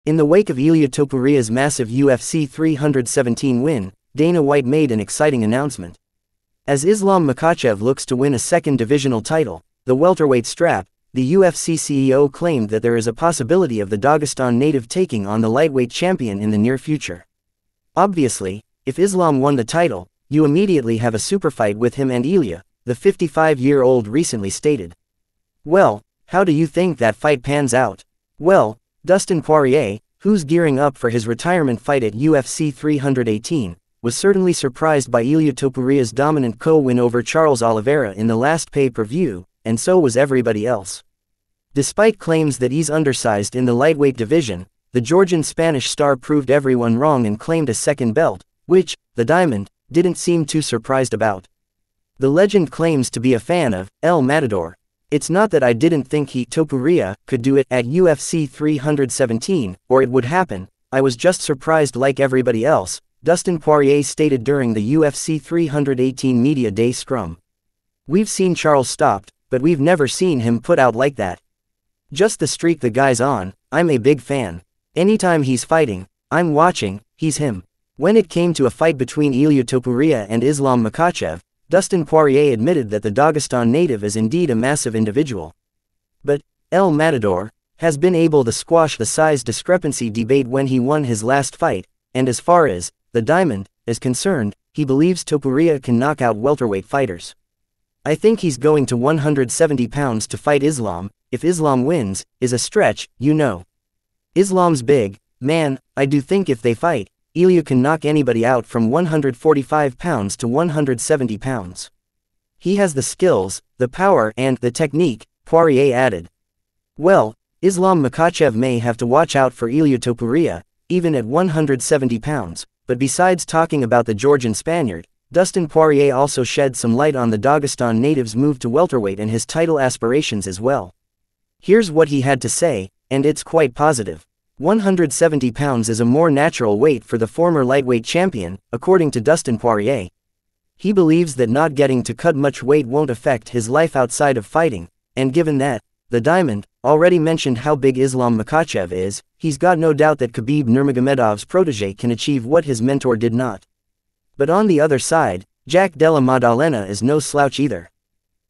In the wake of Ilia Topuria's massive UFC 317 win, Dana White made an exciting announcement. As Islam Makhachev looks to win a second divisional title, the welterweight strap, the UFC CEO claimed that there is a possibility of the Dagestan native taking on the lightweight champion in the near future. Obviously, if Islam won the title, you immediately have a superfight with him and Ilia, the 55-year-old recently stated. Well, how do you think that fight pans out? Well, Dustin Poirier, who's gearing up for his retirement fight at UFC 318, was certainly surprised by Ilia Topuria's dominant co-win over Charles Oliveira in the last pay-per-view, and so was everybody else. Despite claims that he's undersized in the lightweight division, the Georgian-Spanish star proved everyone wrong and claimed a second belt, which, the Diamond, didn't seem too surprised about. The legend claims to be a fan of El Matador. It's not that I didn't think Topuria could do it at UFC 317, or it would happen, I was just surprised like everybody else, Dustin Poirier stated during the UFC 318 Media Day scrum. We've seen Charles stopped, but we've never seen him put out like that. Just the streak the guy's on, I'm a big fan. Anytime he's fighting, I'm watching, he's him. When it came to a fight between Ilia Topuria and Islam Makhachev, Dustin Poirier admitted that the Dagestan native is indeed a massive individual. But El Matador has been able to squash the size discrepancy debate when he won his last fight, and as far as the Diamond is concerned, he believes Topuria can knock out welterweight fighters. I think he's going to 170 pounds to fight Islam. If Islam wins, is a stretch, you know. Islam's big, man, I do think if they fight, Ilia can knock anybody out from 145 pounds to 170 pounds. He has the skills, the power and the technique, Poirier added. Well, Islam Makhachev may have to watch out for Ilia Topuria, even at 170 pounds, but besides talking about the Georgian Spaniard, Dustin Poirier also shed some light on the Dagestan native's move to welterweight and his title aspirations as well. Here's what he had to say, and it's quite positive. 170 pounds is a more natural weight for the former lightweight champion, according to Dustin Poirier. He believes that not getting to cut much weight won't affect his life outside of fighting, and given that, the Diamond, already mentioned how big Islam Makhachev is, he's got no doubt that Khabib Nurmagomedov's protege can achieve what his mentor did not. But on the other side, Jack Della Maddalena is no slouch either.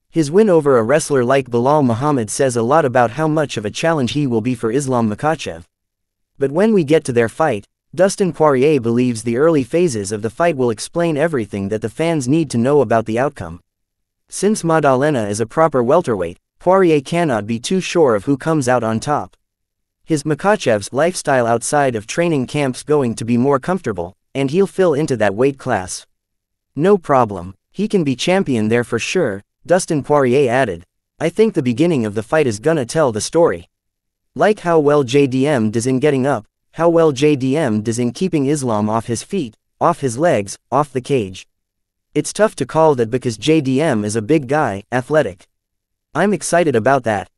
His win over a wrestler like Bilal Muhammad says a lot about how much of a challenge he will be for Islam Makhachev. But when we get to their fight, Dustin Poirier believes the early phases of the fight will explain everything that the fans need to know about the outcome. Since Maddalena is a proper welterweight, Poirier cannot be too sure of who comes out on top. His Makhachev's lifestyle outside of training camp's going to be more comfortable, and he'll fill into that weight class. No problem, he can be champion there for sure, Dustin Poirier added. I think the beginning of the fight is gonna tell the story. Like how well JDM does in getting up, how well JDM does in keeping Islam off his feet, off his legs, off the cage. It's tough to call that because JDM is a big guy, athletic. I'm excited about that.